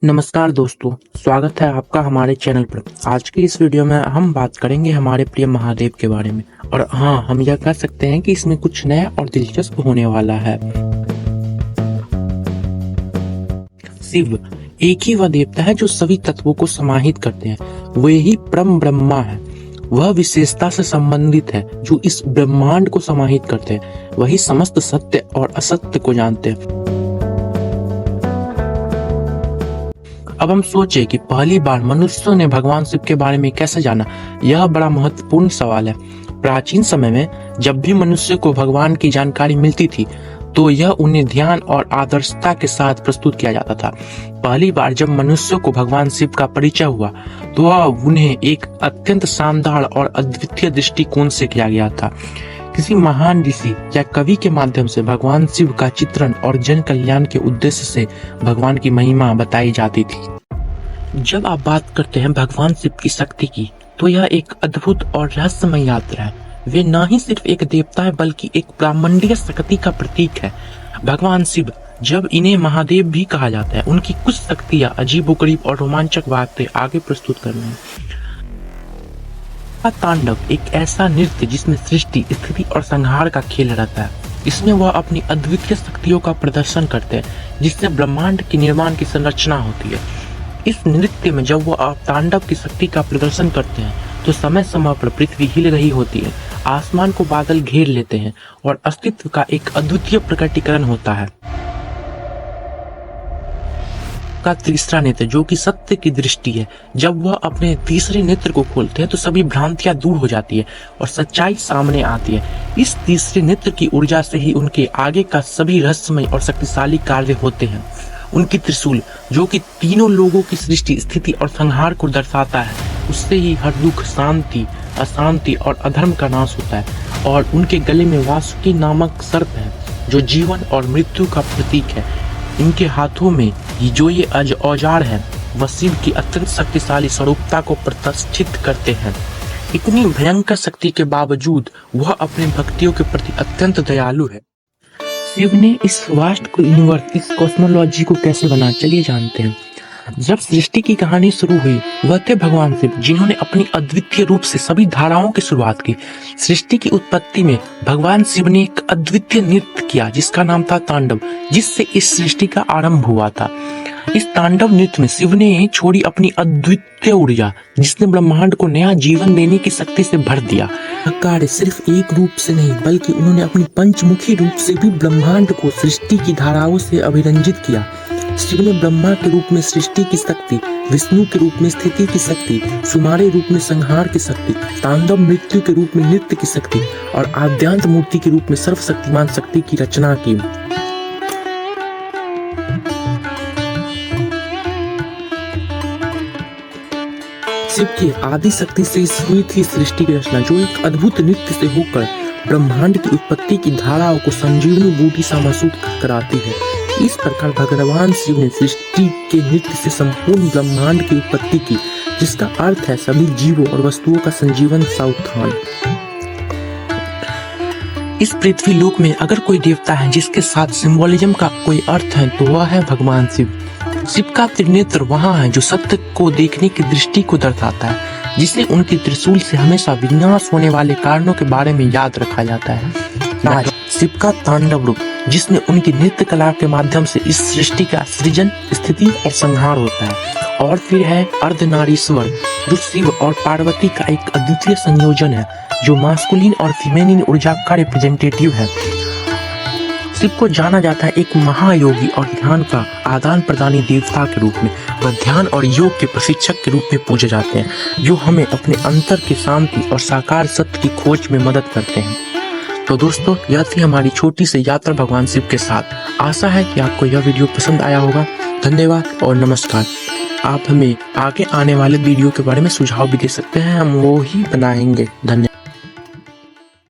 नमस्कार दोस्तों, स्वागत है आपका हमारे चैनल पर। आज की इस वीडियो में हम बात करेंगे हमारे प्रिय महादेव के बारे में। और हाँ, हम यह कह सकते हैं कि इसमें कुछ नया और दिलचस्प होने वाला है। शिव एक ही वह देवता है जो सभी तत्वों को समाहित करते हैं। वे ही परम ब्रह्मा है। वह विशेषता से संबंधित है जो इस ब्रह्मांड को समाहित करते हैं। वही समस्त सत्य और असत्य को जानते हैं। अब हम सोचे कि पहली बार मनुष्यों ने भगवान शिव के बारे में कैसे जाना। यह बड़ा महत्वपूर्ण सवाल है। प्राचीन समय में जब भी मनुष्य को भगवान की जानकारी मिलती थी तो यह उन्हें ध्यान और आदर्शता के साथ प्रस्तुत किया जाता था। पहली बार जब मनुष्यों को भगवान शिव का परिचय हुआ तो वह उन्हें एक अत्यंत शानदार और अद्वितीय दृष्टिकोण से किया गया था। किसी महान ऋषि या कवि के माध्यम से भगवान शिव का चित्रण और जन कल्याण के उद्देश्य से भगवान की महिमा बताई जाती थी। जब आप बात करते हैं भगवान शिव की शक्ति की, तो यह एक अद्भुत और रहस्यमय यात्रा है। वे न ही सिर्फ एक देवता है बल्कि एक ब्रह्मांडीय शक्ति का प्रतीक है। भगवान शिव, जब इन्हें महादेव भी कहा जाता है, उनकी कुछ शक्तियां अजीबोगरीब और रोमांचक बातें आगे प्रस्तुत कर रहे हैं। तांडव एक ऐसा नृत्य जिसमें सृष्टि, स्थिति और संहार का खेल रहता है। इसमें वह अपनी अद्वितीय शक्तियों का प्रदर्शन करते हैं जिससे ब्रह्मांड के निर्माण की संरचना होती है। इस नृत्य में जब वह तांडव की शक्ति का प्रदर्शन करते हैं तो समय समय पर पृथ्वी हिल रही होती है, आसमान को बादल घेर लेते हैं और अस्तित्व का एक अद्वितीय प्रकटीकरण होता है। का तीसरा नेत्र जो कि सत्य की दृष्टि है, जब वह अपने तीसरे नेत्र को खोलते हैं तो सभी भ्रांतियां दूर हो जाती है और सच्चाई सामने आती है। इस तीसरे नेत्र की ऊर्जा से ही उनके आगे का सभी रहस्यमय और शक्तिशाली कार्य होते हैं। उनकी त्रिशूल जो कि तीनों लोगों की सृष्टि, स्थिति और संहार को दर्शाता है, उससे ही हर दुख, शांति, अशांति और अधर्म का नाश होता है। और उनके गले में वासुकी नामक सर्प है जो जीवन और मृत्यु का प्रतीक है। इनके हाथों में ये औजार है वह शिव की अत्यंत शक्तिशाली स्वरूपता को प्रतिष्ठित करते हैं। इतनी भयंकर शक्ति के बावजूद वह अपने भक्तियों के प्रति अत्यंत दयालु है। शिव ने इस वास्ट यूनिवर्स, इस कॉस्मोलॉजी को कैसे बना, चलिए जानते हैं। जब सृष्टि की कहानी शुरू हुई, वह थे भगवान शिव जिन्होंने अपनी अद्वितीय रूप से सभी धाराओं की शुरुआत की। सृष्टि की उत्पत्ति में भगवान शिव ने एक अद्वितीय नृत्य किया जिसका नाम था तांडव, जिससे इस सृष्टि का आरंभ हुआ था। इस तांडव नृत्य में शिव ने छोड़ी अपनी अद्वितीय ऊर्जा जिसने ब्रह्मांड को नया जीवन देने की शक्ति से भर दिया। कार्य सिर्फ एक रूप से नहीं बल्कि उन्होंने अपनी पंचमुखी रूप से भी ब्रह्मांड को सृष्टि की धाराओं से अभिरंजित किया। शिव ने ब्रह्मा के रूप में सृष्टि की शक्ति, विष्णु के रूप में स्थिति की शक्ति, सुमारे रूप में संहार की शक्ति, तांडव मृत्यु के रूप में नृत्य की शक्ति और आद्यांत मूर्ति के रूप में सर्वशक्तिमान शक्ति की रचना की। शिव की आदि शक्ति से हुई थी सृष्टि की रचना, जो एक अद्भुत नृत्य से होकर ब्रह्मांड की उत्पत्ति की धाराओं को संजीवनी बूटी सा महसूस कराती है। इस प्रकार भगवान शिव ने सृष्टि के नृत्य से संपूर्ण ब्रह्मांड की उत्पत्ति की, जिसका अर्थ है सभी जीवों और वस्तुओं का संजीवन सा उत्थान। इस पृथ्वी लोक में अगर कोई देवता है जिसके साथ सिंबोलिज्म का कोई अर्थ है तो वह है भगवान शिव। शिव का त्रिनेत्र वहाँ है जो सत्य को देखने की दृष्टि को दर्शाता है, जिसे उनकी त्रिशूल से हमेशा विनाश होने वाले कारणों के बारे में याद रखा जाता है। शिव का तांडव रूप जिसमें उनकी नृत्य कला के माध्यम से इस सृष्टि का सृजन, स्थिति और संहार होता है। और फिर है अर्धनारीश्वर जो शिव और पार्वती का एक अद्वितीय संयोजन है, जो मास्कुलिन और फीमेलिन ऊर्जा का रिप्रेजेंटेटिव है। शिव को जाना जाता है एक महायोगी और ध्यान का आदान प्रदानी देवता के रूप में। वह ध्यान और योग के प्रशिक्षक के रूप में पूजे जाते हैं, जो हमें अपने अंतर की शांति और साकार सत्य की खोज में मदद करते हैं। तो दोस्तों, यह थी हमारी छोटी सी यात्रा भगवान शिव के साथ। आशा है कि आपको यह वीडियो पसंद आया होगा। धन्यवाद और नमस्कार। आप हमें आगे आने वाले वीडियो के बारे में सुझाव भी दे सकते हैं, हम वो ही बनाएंगे। धन्यवाद।